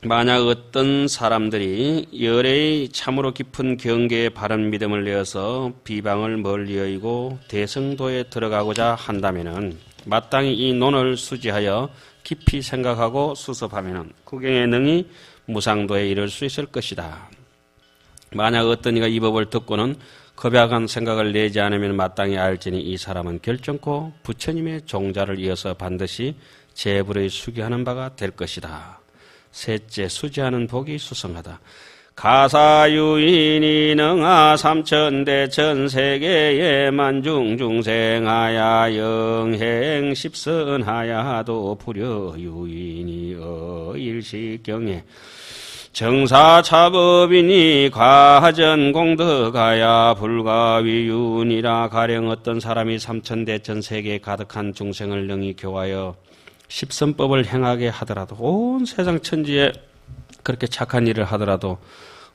만약 어떤 사람들이 열애의 참으로 깊은 경계에 바른 믿음을 내어서 비방을 멀리 여의고 대성도에 들어가고자 한다면은 마땅히 이 논을 수지하여 깊이 생각하고 수습하면은 구경에 능히 무상도에 이를 수 있을 것이다. 만약 어떤 이가 이 법을 듣고는 겁약한 생각을 내지 않으면 마땅히 알지니 이 사람은 결정코 부처님의 종자를 이어서 반드시 제불의 수기하는 바가 될 것이다. 셋째, 수지하는 복이 수성하다. 가사유인이 능하 삼천대천 세계에 만중중생하야 영행 십선하야도 불여유인이 일시경에 정사차법이니 과전공덕하야 불가위윤이라. 가령 어떤 사람이 삼천대천 세계에 가득한 중생을 능히 교하여 십선법을 행하게 하더라도 온 세상 천지에 그렇게 착한 일을 하더라도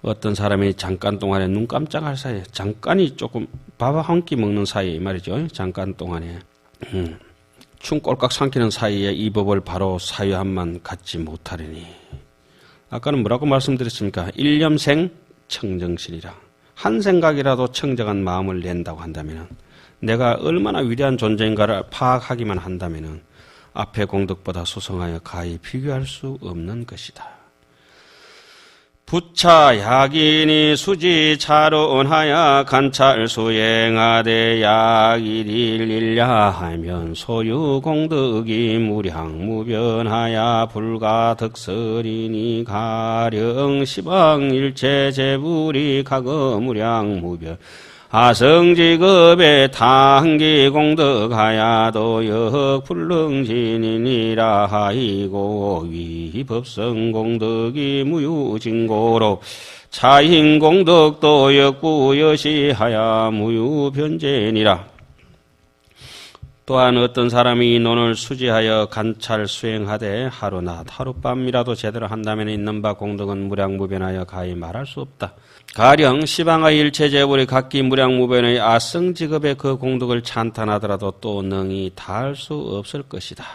어떤 사람이 잠깐 동안에 눈 깜짝할 사이에 잠깐이 조금 밥 한 끼 먹는 사이에 말이죠. 잠깐 동안에 춤 꼴깍 삼키는 사이에 이 법을 바로 사유함만 갖지 못하리니. 아까는 뭐라고 말씀드렸습니까? 일념생 청정신이라. 한 생각이라도 청정한 마음을 낸다고 한다면 내가 얼마나 위대한 존재인가를 파악하기만 한다면 앞의 공덕보다 수성하여 가히 비교할 수 없는 것이다. 부차 약인이 수지 차론하야 간찰 수행하되 약일일일야 하면 소유 공덕이 무량무변하야 불가득설이니. 가령 시방일체 제불이 가거무량무변 하성직업의 당기 공덕하야도 역불능진이니라 하이고 위법성 공덕이 무유진고로 차인 공덕도 역부여시하야 무유변제니라. 또한 어떤 사람이 이 논을 수지하여 관찰 수행하되 하루낮 하룻밤이라도 제대로 한다면 있는 바 공덕은 무량무변하여 가히 말할 수 없다. 가령 시방의 일체재불이 각기 무량무변의 아성직업의 그 공덕을 찬탄하더라도 또 능히 다할 수 없을 것이다.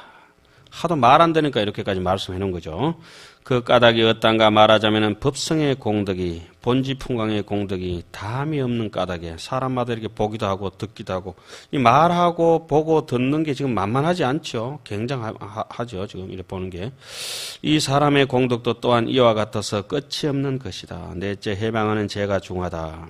하도 말 안 되니까 이렇게까지 말씀해 놓은 거죠. 그 까닭이 어떤가 말하자면 법성의 공덕이 본지풍광의 공덕이 담이 없는 까닭에 사람마다 이렇게 보기도 하고 듣기도 하고 이 말하고 보고 듣는 게 지금 만만하지 않죠. 굉장하죠. 지금 이렇게 보는 게. 이 사람의 공덕도 또한 이와 같아서 끝이 없는 것이다. 넷째, 해방하는 죄가 중하다.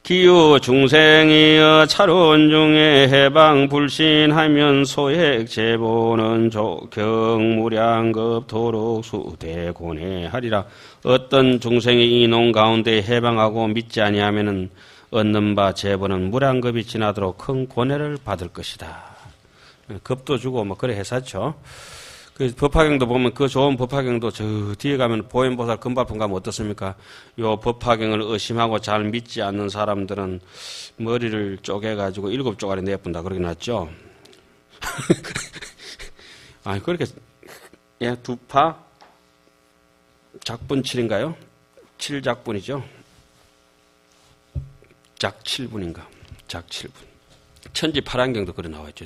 기유 중생이여 차론 중에 해방 불신하면 소액 제보는 경무량급 도록 수대고뇌하리라. 어떤 중생이 이 논 가운데 해방하고 믿지 아니하면은 얻는 바 제보는 무량급이 지나도록 큰 고뇌를 받을 것이다. 급도 주고 뭐 그래 했었죠. 그 법화경도 보면 그 좋은 법화경도 저 뒤에 가면 보현보살 금발품 가면 어떻습니까? 요 법화경을 의심하고 잘 믿지 않는 사람들은 머리를 쪼개가지고 7조각이 내뿐다 그러긴 했죠. 아니 그렇게 예, 두파 작분 7인가요? 7작분이죠. 작 7분인가? 작 7분. 천지 파란경도 그래 나와있죠.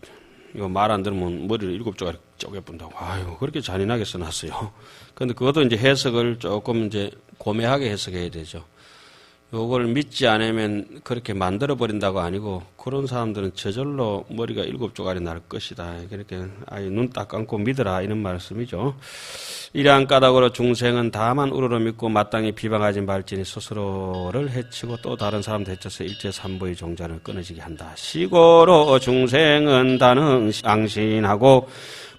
이거 말 안 들으면 머리를 7조각 쪼개뿐다고. 아유, 그렇게 잔인하게 써놨어요. 근데 그것도 이제 해석을 조금 이제 고매하게 해석해야 되죠. 요걸 믿지 않으면 그렇게 만들어버린다고 아니고 그런 사람들은 저절로 머리가 7조각이 날 것이다. 그렇게 아예 눈 딱 감고 믿으라 이런 말씀이죠. 이러한 까닭으로 중생은 다만 우러러 믿고 마땅히 비방하지 말지니 스스로를 해치고 또 다른 사람도 해쳐서 일체 삼보의 종자를 끊어지게 한다. 시고로 중생은 단응 앙신하고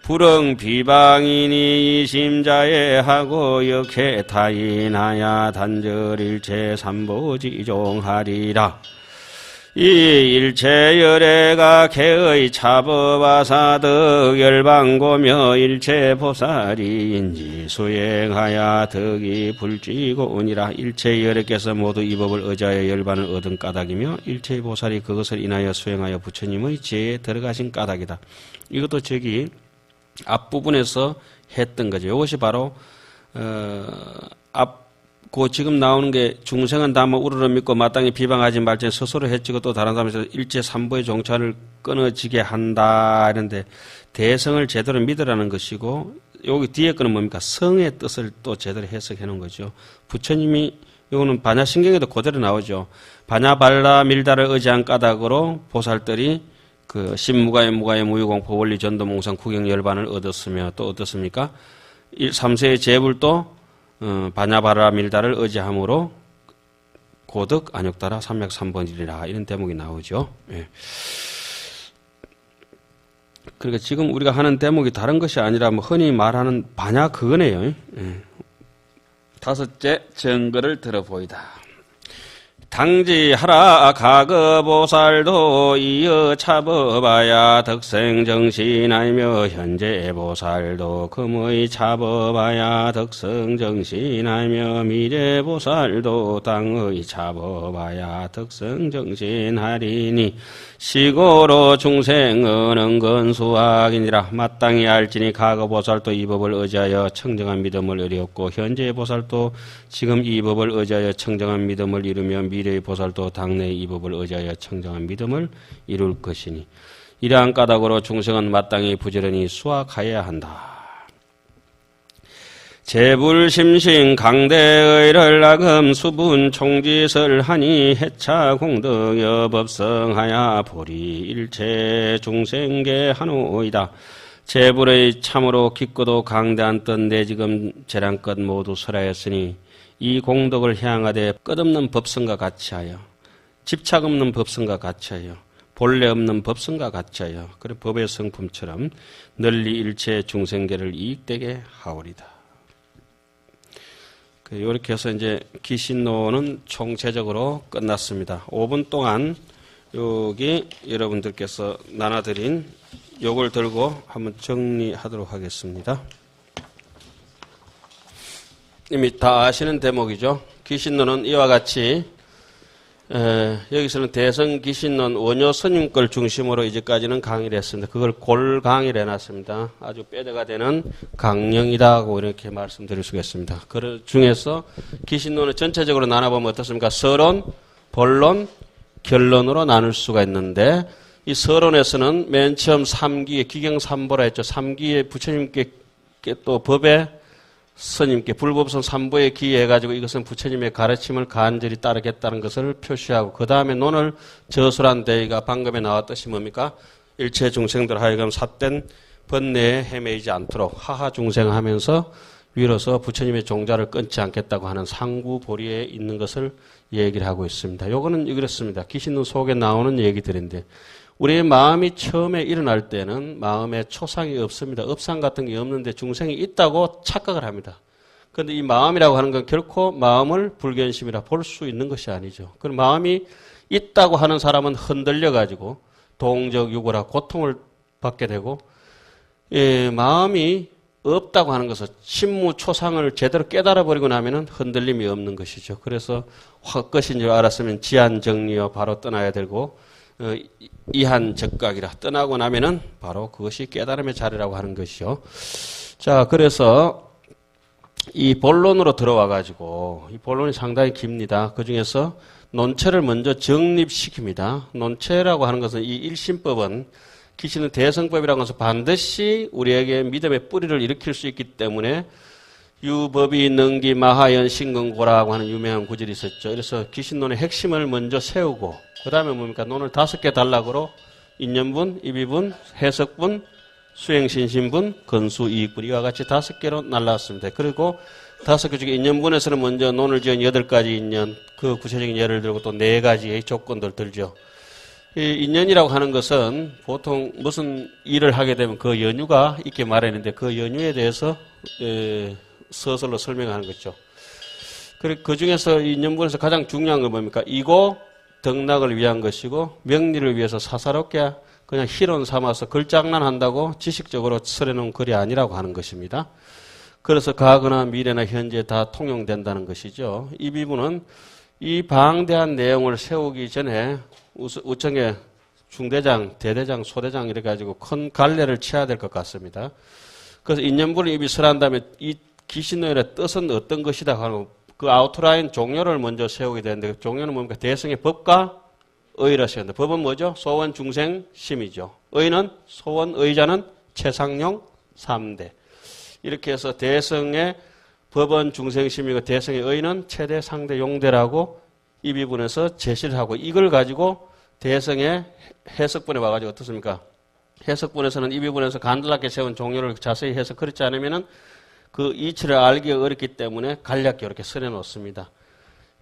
불응 비방이니 심자에 하고 역해 타인하야 단절 일체 삼보지종하리라. 이 일체 열애가 개의 차법아사득 열방고며 일체 보살이인지 수행하야 덕이 불지고니라. 일체 열애께서 모두 이 법을 의지하여 열반을 얻은 까닭이며 일체 보살이 그것을 인하여 수행하여 부처님의 지혜에 들어가신 까닭이다. 이것도 저기 앞부분에서 했던 거죠. 이것이 바로 그 지금 나오는 게 중생은 다만 우러러 믿고 마땅히 비방하지 말지 스스로 해치고 또 다른 사람에서 일체 삼보의 종차를 끊어지게 한다. 이런데 대성을 제대로 믿으라는 것이고 여기 뒤에 거는 뭡니까? 성의 뜻을 또 제대로 해석해 놓은 거죠. 부처님이 이거는 반야신경에도 그대로 나오죠. 반야발라 밀다를 의지한 까닭으로 보살들이 그 신무가의 무가의 무유공포 원리 전도몽상 구경열반을 얻었으며 또 어떻습니까? 3세의 재불도 반야발라 밀다를 의지함으로 고득 안욕따라 삼맥삼번이리라 이런 대목이 나오죠. 예. 그러니까 지금 우리가 하는 대목이 다른 것이 아니라 뭐 흔히 말하는 반야 그거네요. 예. 다섯째 증거를 들어보이다. 당지하라 가거보살도 이어 차법하야 덕생정신하며 현재보살도 금의 차법하야 덕성정신하며 미래보살도 당의 차법하야 덕성정신하리니 시고로 중생은 은근수학이니라. 마땅히 알지니 가거보살도 이 법을 의지하여 청정한 믿음을 이루었고 현재보살도 지금 이 법을 의지하여 청정한 믿음을 이루며 미래의 보살도 당내의 이 법을 의지하여 청정한 믿음을 이룰 것이니 이러한 까닭으로 중생은 마땅히 부지런히 수학하여야 한다. 재불심신 강대의를 나금 수분 총지설 하니 해차 공덕여 법성하야 보리 일체 중생계 한오이다. 재불의 참으로 깊고도 강대한 뜻 내지금 재량껏 모두 설하였으니 이 공덕을 향하되 끝없는 법성과 같이하여 집착 없는 법성과 같이하여 본래 없는 법성과 같이하여 그래 법의 성품처럼 널리 일체 중생계를 이익되게 하오리다. 이렇게 해서 이제 기신론은 총체적으로 끝났습니다. 5분 동안 여기 여러분들께서 나눠드린 요걸 들고 한번 정리하도록 하겠습니다. 이미 다 아시는 대목이죠. 기신론은 이와 같이 여기서는 대성기신론 원효 스님 걸 중심으로 이제까지는 강의를 했습니다. 그걸 골 강의를 해놨습니다. 아주 뼈대가 되는 강령이다고 이렇게 말씀드릴 수가 있습니다. 그 중에서 기신론을 전체적으로 나눠보면 어떻습니까? 서론, 본론, 결론으로 나눌 수가 있는데 이 서론에서는 맨 처음 3기에 기경삼보라 했죠. 3기에 부처님께 또 법에 스님께 불법성 3부에 기해가지고 이것은 부처님의 가르침을 간절히 따르겠다는 것을 표시하고 그 다음에 논을 저술한 대의가 방금에 나왔듯이 뭡니까? 일체 중생들 하여금 삿된 번뇌에 헤매이지 않도록 하하 중생하면서 위로서 부처님의 종자를 끊지 않겠다고 하는 상구보리에 있는 것을 얘기를 하고 있습니다. 요거는 이렇습니다. 기신론 속에 나오는 얘기들인데 우리의 마음이 처음에 일어날 때는 마음에 초상이 없습니다. 업상 같은 게 없는데 중생이 있다고 착각을 합니다. 그런데 이 마음이라고 하는 건 결코 마음을 불견심이라 볼 수 있는 것이 아니죠. 그럼 마음이 있다고 하는 사람은 흔들려가지고 동적유고라 고통을 받게 되고 마음이 없다고 하는 것은 심무초상을 제대로 깨달아버리고 나면은 흔들림이 없는 것이죠. 그래서 헛것인 줄 알았으면 지한정리여 바로 떠나야 되고 이한적각이라 떠나고 나면은 바로 그것이 깨달음의 자리라고 하는 것이죠. 자, 그래서 이 본론으로 들어와 가지고 이 본론이 상당히 깁니다. 그 중에서 논체를 먼저 정립시킵니다. 논체라고 하는 것은 이 일심법은 기신은 대성법이라고 해서 반드시 우리에게 믿음의 뿌리를 일으킬 수 있기 때문에 유법이 능기 마하연 신근고라고 하는 유명한 구절이 있었죠. 그래서 기신론의 핵심을 먼저 세우고 그 다음에 뭡니까? 논을 5개 단락으로 인연분, 입이분, 해석분, 수행신신분, 건수이익분 이와 같이 5개로 날라왔습니다. 그리고 5개 중에 인연분에서는 먼저 논을 지은 8가지 인연, 그 구체적인 예를 들고 또 4가지의 조건들 들죠. 이 인연이라고 하는 것은 보통 무슨 일을 하게 되면 그 연유가 있게 마련인데 그 연유에 대해서 서술로 설명하는 거죠. 그리고 그 중에서 인연분에서 가장 중요한 건 뭡니까? 이고 덕락을 위한 것이고 명리를 위해서 사사롭게 그냥 희론 삼아서 글장난한다고 지식적으로 설해놓은 글이 아니라고 하는 것입니다. 그래서 과거나 미래나 현재 다 통용된다는 것이죠. 이 비문은 이 방대한 내용을 세우기 전에 우청에 중대장, 대대장, 소대장 이렇게 가지고 큰 갈래를 쳐야 될 것 같습니다. 그래서 인연분을 입이 설한 다음에 이 기신론의 뜻은 어떤 것이다 하고 그 아우트라인 종료를 먼저 세우게 되는데 종료는 뭡니까? 대성의 법과 의를 세운다. 법은 뭐죠? 소원, 중생, 심이죠. 의는 소원, 의자는 최상용 3대. 이렇게 해서 대성의 법원 중생심이고 대성의 의는 최대 상대 용대라고 이 부분에서 제시를 하고 이걸 가지고 대성의 해석본에 와가지고 어떻습니까? 해석본에서는 이 부분에서 간단하게 세운 종료를 자세히 해서 그렇지 않으면은 그 이치를 알기가 어렵기 때문에 간략히 이렇게 써내 놓습니다.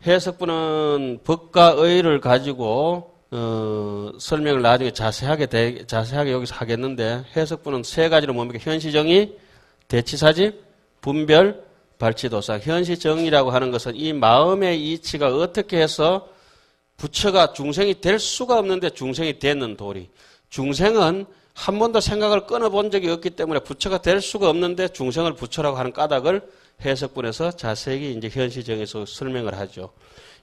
해석본은 법과 의를 가지고 설명을 나중에 자세하게 여기서 하겠는데 해석본은 세 가지로 뭡니까? 현시정의, 대치사집, 분별, 발치도사. 현시정의라고 하는 것은 이 마음의 이치가 어떻게 해서 부처가 중생이 될 수가 없는데 중생이 되는 도리. 중생은 한 번도 생각을 끊어본 적이 없기 때문에 부처가 될 수가 없는데 중생을 부처라고 하는 까닭을 해석본에서 자세히 이제 현시정에서 설명을 하죠.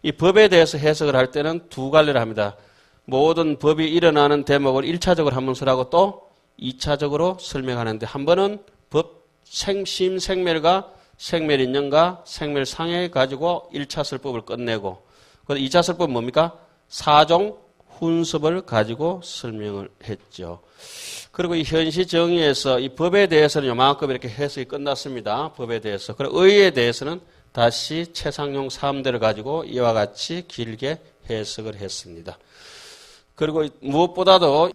이 법에 대해서 해석을 할 때는 두 갈래를 합니다. 모든 법이 일어나는 대목을 1차적으로 한번 설하고 또 2차적으로 설명하는데 한 번은 법 심생멸과 생멸인연과 생멸상해 가지고 1차 설법을 끝내고 그리고 2차 설법은 뭡니까? 사종 훈습을 가지고 설명을 했죠. 그리고 이 현시정의에서 이 법에 대해서는 요만큼 이렇게 해석이 끝났습니다. 법에 대해서. 그리고 의에 대해서는 다시 최상용 3대를 가지고 이와 같이 길게 해석을 했습니다. 그리고 무엇보다도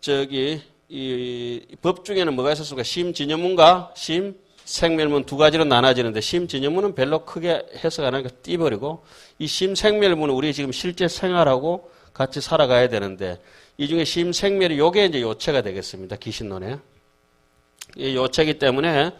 이 법 중에는 뭐가 있었습니까? 심진여문과 심생멸문 두 가지로 나눠지는데 심진여문은 별로 크게 해석 안 하니까 띄버리고 이 심생멸문은 우리 지금 실제 생활하고 같이 살아가야 되는데 이 중에 심생멸이 요게 이제 요체가 되겠습니다. 기신론에. 이 요체이기 때문에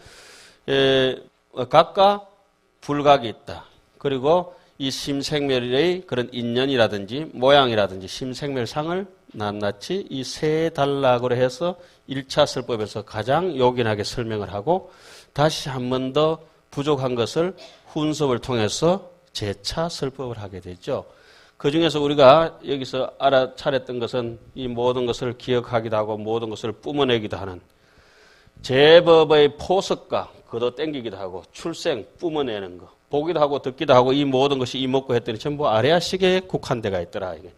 각각 불각이 있다. 그리고 이 심생멸의 그런 인연이라든지 모양이라든지 심생멸상을 낱낱이 이 세 단락으로 해서 1차 설법에서 가장 요긴하게 설명을 하고 다시 한 번 더 부족한 것을 훈습을 통해서 재차 설법을 하게 되죠. 그 중에서 우리가 여기서 알아차렸던 것은 이 모든 것을 기억하기도 하고 모든 것을 뿜어내기도 하는 제법의 포석과 걷어 땡기기도 하고 출생 뿜어내는 거 보기도 하고 듣기도 하고 이 모든 것이 이목구 했더니 전부 아래아식에 국한되가 있더라. 이게.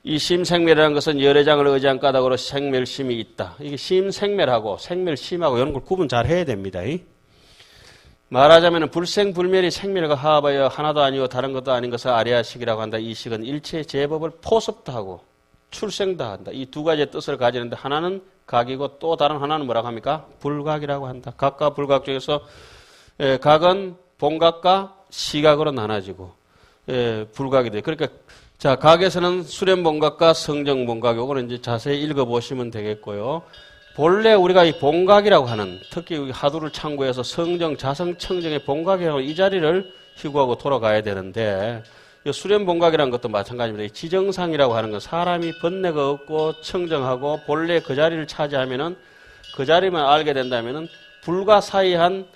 이 심생멸이라는 것은 열애장을 의지한 까닭으로 생멸심이 있다. 이게 심생멸하고 생멸심하고 이런 걸 구분 잘 해야 됩니다. 말하자면 불생불멸이 생멸과 화합하여 하나도 아니고 다른 것도 아닌 것을 아리아식이라고 한다. 이 식은 일체 제법을 포섭도 하고 출생도 한다. 이 두 가지의 뜻을 가지는데 하나는 각이고 또 다른 하나는 뭐라고 합니까? 불각이라고 한다. 각과 불각 중에서 각은 본각과 시각으로 나눠지고 불각이 돼. 그러니까 자 각에서는 수렴본각과 성정본각 요거는 이제 자세히 읽어보시면 되겠고요. 본래 우리가 이 본각이라고 하는 특히 하두를 참고해서 성정, 자성, 청정의 본각이라고 이 자리를 희구하고 돌아가야 되는데 이 수렴본각이라는 것도 마찬가지입니다. 이 지정상이라고 하는 건 사람이 번뇌가 없고 청정하고 본래 그 자리를 차지하면은 그 자리만 알게 된다면은 불가사의한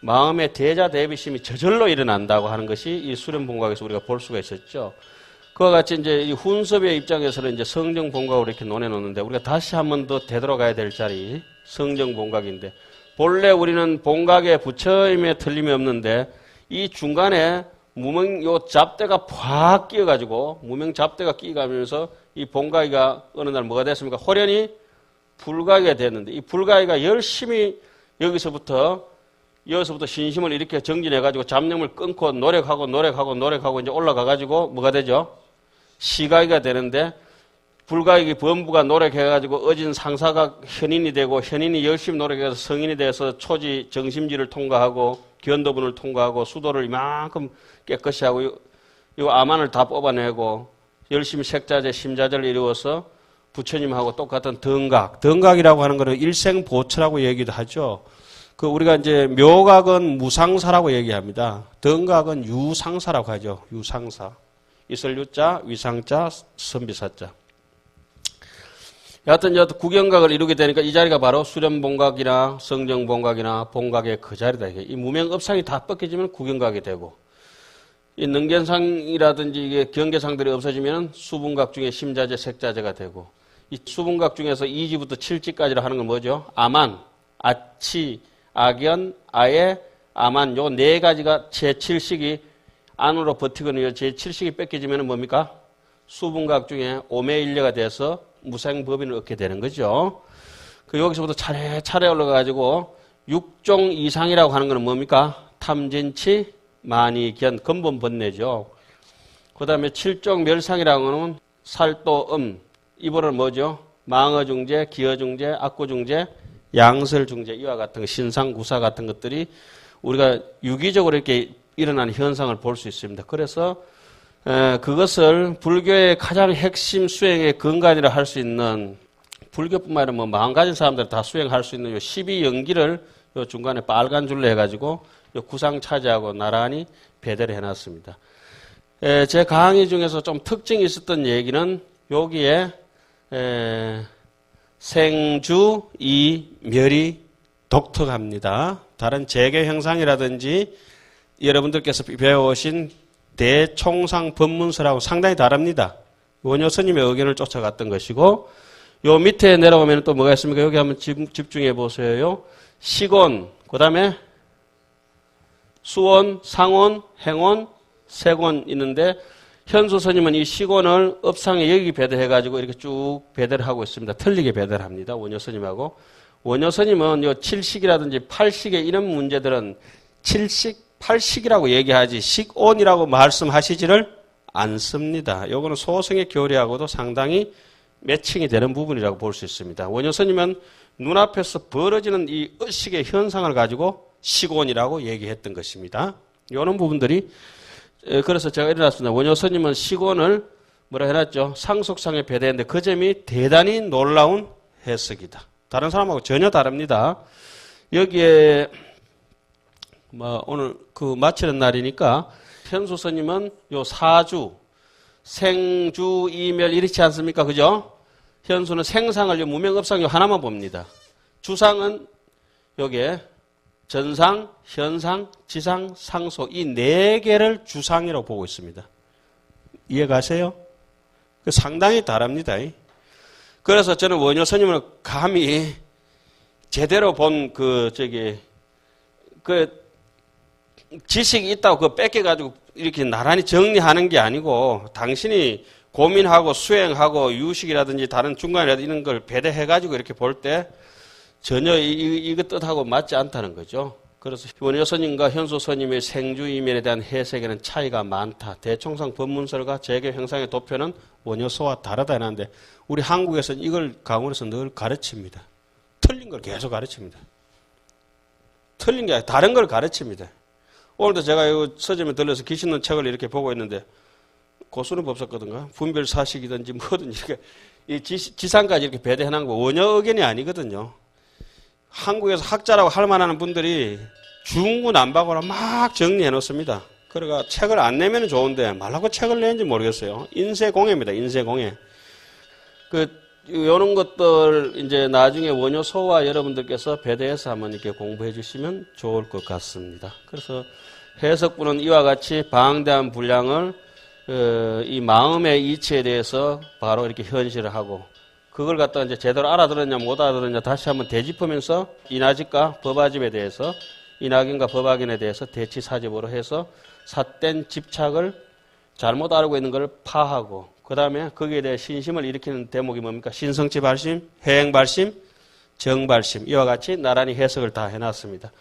마음의 대자 대비심이 저절로 일어난다고 하는 것이 이 수렴본각에서 우리가 볼 수가 있었죠. 그와 같이 이제 이 훈섭의 입장에서는 이제 성정본각으로 이렇게 논해놓는데 우리가 다시 한 번 더 되돌아가야 될 자리 성정본각인데 본래 우리는 본각에 부처임에 틀림이 없는데 이 중간에 무명 요 잡대가 팍 끼어가지고 무명 잡대가 끼어가면서 이 본각이가 어느 날 뭐가 됐습니까? 호련히 불각이 됐는데 이 불각이가 열심히 여기서부터 신심을 이렇게 정진해가지고 잡념을 끊고 노력하고 이제 올라가가지고 뭐가 되죠? 시각이가 되는데 불가익이 범부가 노력해가지고 어진 상사가 현인이 되고 현인이 열심히 노력해서 성인이 돼서 초지 정심지를 통과하고 견도분을 통과하고 수도를 이만큼 깨끗이 하고 이 아만을 다 뽑아내고 열심히 색자재 심자재를 이루어서 부처님하고 똑같은 덩각이라고 하는 것은 일생보처라고 얘기도 하죠. 그 우리가 이제 묘각은 무상사라고 얘기합니다. 덩각은 유상사라고 하죠. 유상사. 있을 유자, 위상자, 선비사자. 여하튼 구경각을 이루게 되니까 이 자리가 바로 수렴본각이나 성정본각이나 본각의 그 자리다. 이 무명업상이 다 벗겨지면 구경각이 되고 이 능견상이라든지 이게 경계상들이 없어지면 수분각 중에 심자재, 색자재가 되고 이 수분각 중에서 2지부터 7지까지로 하는 건 뭐죠? 아만, 아치, 악연, 아예, 아만 요 네 가지가 제7식이 안으로 버티거든요. 제7식이 뺏겨지면 뭡니까? 수분각 중에 오매일려가 돼서 무생법인을 얻게 되는 거죠. 그 여기서부터 차례차례 올라가가지고 육종 이상이라고 하는 것은 뭡니까? 탐진치, 만이견, 근본 번뇌죠. 그 다음에 7종 멸상이라고 하는 살도, 이번은 뭐죠? 망어중재, 기어중재, 악구중재, 양설중재, 이와 같은 신상구사 같은 것들이 우리가 유기적으로 이렇게 일어나는 현상을 볼 수 있습니다. 그래서 그것을 불교의 가장 핵심 수행의 근간이라 할 수 있는, 불교뿐만 아니라 뭐 마음 가진 사람들 다 수행할 수 있는 요 12연기를 요 중간에 빨간 줄로 해가지고 요 구상 차지하고 나란히 배대를 해놨습니다. 제 강의 중에서 좀 특징이 있었던 얘기는 여기에 생주, 이, 멸이 독특합니다. 다른 재계 형상이라든지 여러분들께서 배워오신 대총상 법문서라고 상당히 다릅니다. 원효 스님의 의견을 쫓아갔던 것이고, 요 밑에 내려오면 또 뭐가 있습니까? 여기 한번 집중해 보세요. 시곤, 그 다음에 수온, 상온, 행온, 세곤 있는데, 현수 스님은 이 시곤을 업상에 여기 배대해가지고 이렇게 쭉 배대를 하고 있습니다. 틀리게 배대를 합니다. 원효 스님하고. 원효 스님은 요 7식이라든지 8식의 이런 문제들은 7식, 8식이라고 얘기하지 식온이라고 말씀하시지를 않습니다. 요거는 소승의 교리하고도 상당히 매칭이 되는 부분이라고 볼 수 있습니다. 원효 스님은 눈앞에서 벌어지는 이 의식의 현상을 가지고 시곤이라고 얘기했던 것입니다. 이런 부분들이, 그래서 제가 일어났습니다. 원효 스님은 시곤을 뭐라 해놨죠? 상속상에 배대했는데 그 점이 대단히 놀라운 해석이다. 다른 사람하고 전혀 다릅니다. 여기에 오늘 마치는 날이니까 현수 스님은 요 사주, 생주, 이멸 이렇지 않습니까? 그죠? 현수는 생상을 요 무명업상 요 하나만 봅니다. 주상은 여기에 전상, 현상, 지상, 상속 이 네 개를 주상이라고 보고 있습니다. 이해가세요? 상당히 다릅니다. 그래서 저는 원효 스님을 감히 제대로 본 지식이 있다고 그거 뺏겨가지고 이렇게 나란히 정리하는 게 아니고 당신이 고민하고 수행하고 유식이라든지 다른 중간이라든지 이런 걸 배대해가지고 이렇게 볼 때 전혀 이거 뜻하고 맞지 않다는 거죠. 그래서 원효 스님과 현수 스님의 생주이면에 대한 해석에는 차이가 많다. 대총상 법문설과 재계 형상의 도표는 원효서와 다르다 해놨는데 우리 한국에서는 이걸 강원에서 늘 가르칩니다. 틀린 걸 계속 가르칩니다. 틀린 게 아니라 다른 걸 가르칩니다. 오늘도 제가 이 서점에 들려서 귀신론 책을 이렇게 보고 있는데 고수는 법석거든가 분별사식이든지 뭐든 이렇게 이 지상까지 이렇게 배대해놓은 거 원효 의견이 아니거든요. 한국에서 학자라고 할 만한 분들이 중구난방으로 막 정리해 놓습니다. 그러니까 책을 안 내면 좋은데 말라고 책을 내는지 모르겠어요. 인쇄공예입니다. 인쇄공예. 요런 것들 이제 나중에 원효소와 여러분들께서 배대해서 한번 이렇게 공부해 주시면 좋을 것 같습니다. 그래서 해석부는 이와 같이 방대한 분량을 이 마음의 이치에 대해서 바로 이렇게 현실을 하고 그걸 갖다 이제 제대로 알아들었냐 못 알아들었냐 다시 한번 되짚으면서 인하집과 법화집에 대해서 인하견과 법화견에 대해서 대치사집으로 해서 삿된 집착을 잘못 알고 있는 걸 파하고 그 다음에 거기에 대해 신심을 일으키는 대목이 뭡니까? 신성치 발심, 해행발심, 정발심 이와 같이 나란히 해석을 다 해놨습니다.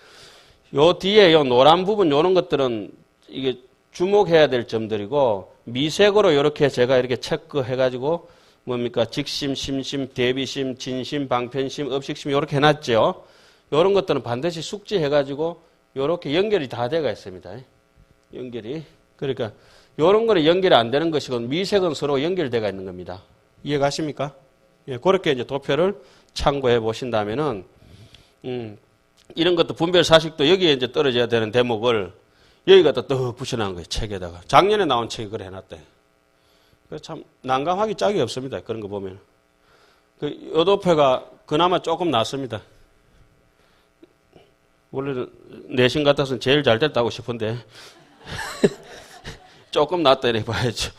요 뒤에 요 노란 부분 요런 것들은 이게 주목해야 될 점들이고 미색으로 이렇게 제가 이렇게 체크해가지고 뭡니까? 직심, 심심, 대비심, 진심, 방편심, 업식심 이렇게 해놨죠. 이런 것들은 반드시 숙지해가지고 이렇게 연결이 다 돼가 있습니다. 연결이. 그러니까 이런 거는 연결이 안 되는 것이고 미색은 서로 연결돼가 있는 겁니다. 이해가십니까? 예, 그렇게 이제 도표를 참고해 보신다면은 이런 것도 분별 사식도 여기에 이제 떨어져야 되는 대목을 여기 갖다 떡 붙여놓은 거예요. 책에다가. 작년에 나온 책이 그래 해놨대. 참 난감하기 짝이 없습니다. 그런 거 보면. 요 도표가 그나마 조금 낫습니다. 원래는 내신 같아서는 제일 잘 됐다고 싶은데 조금 낫다 이렇게 봐야죠.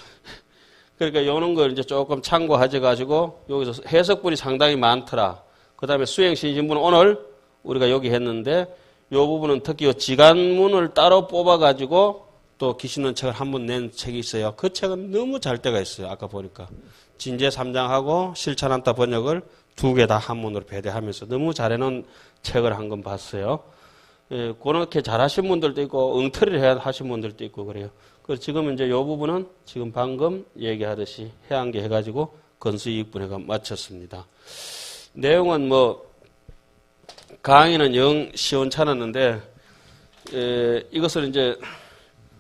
그러니까 요런 걸 이제 조금 참고하셔가지고 여기서 해석분이 상당히 많더라. 그 다음에 수행신심분은 오늘 우리가 여기 했는데 요 부분은 특히 요 지간문을 따로 뽑아가지고 또 귀신론 책을 한 번 낸 책이 있어요. 그 책은 너무 잘 때가 있어요. 아까 보니까. 진제 3장하고 실천한다 번역을 두 개 다 한문으로 배대하면서 너무 잘해놓은 책을 한 권 봤어요. 예, 그렇게 잘하신 분들도 있고 엉터리를 하신 분들도 있고 그래요. 그래서 지금 이제 이 부분은 지금 방금 얘기하듯이 해안계 해가지고 건수이익분해가 마쳤습니다. 내용은 뭐 강의는 영 시원찮았는데 이것을 이제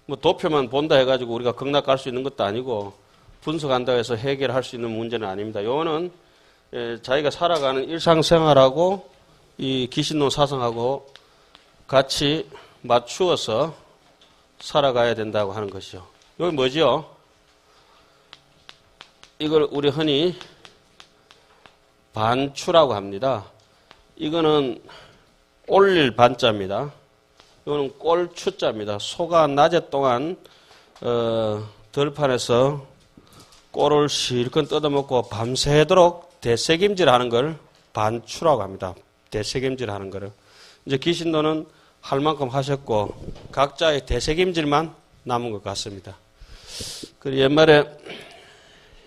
뭐 도표만 본다 해가지고 우리가 극락 갈 수 있는 것도 아니고 분석한다고 해서 해결할 수 있는 문제는 아닙니다. 요거는 자기가 살아가는 일상생활하고 이 기신론 사상하고 같이 맞추어서 살아가야 된다고 하는 것이죠. 여기 뭐죠? 이걸 우리 흔히 반추라고 합니다. 이거는 올릴 반자입니다. 이거는 꼴추자입니다. 소가 낮에 동안 들판에서 꼴을 실컷 뜯어먹고 밤새도록 대새김질하는 걸 반추라고 합니다. 대새김질하는 거를. 이제 기신도는 할 만큼 하셨고 각자의 대새김질만 남은 것 같습니다. 그리고 옛말에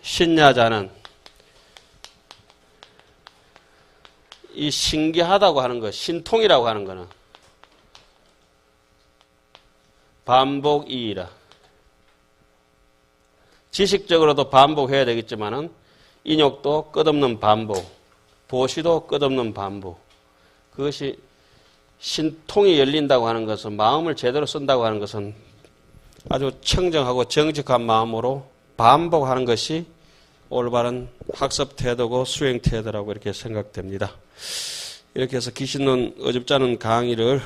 신야자는 이 신기하다고 하는 것, 신통이라고 하는 거는 반복이의라. 지식적으로도 반복해야 되겠지만은 인욕도 끝없는 반복, 보시도 끝없는 반복. 그것이 신통이 열린다고 하는 것은 마음을 제대로 쓴다고 하는 것은 아주 청정하고 정직한 마음으로 반복하는 것이 올바른 학습 태도고 수행 태도라고 이렇게 생각됩니다. 이렇게 해서 기신론 어줍지 않은 강의를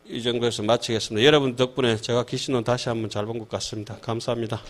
이 정도에서 마치겠습니다. 여러분 덕분에 제가 기신론 다시 한번 잘 본 것 같습니다. 감사합니다.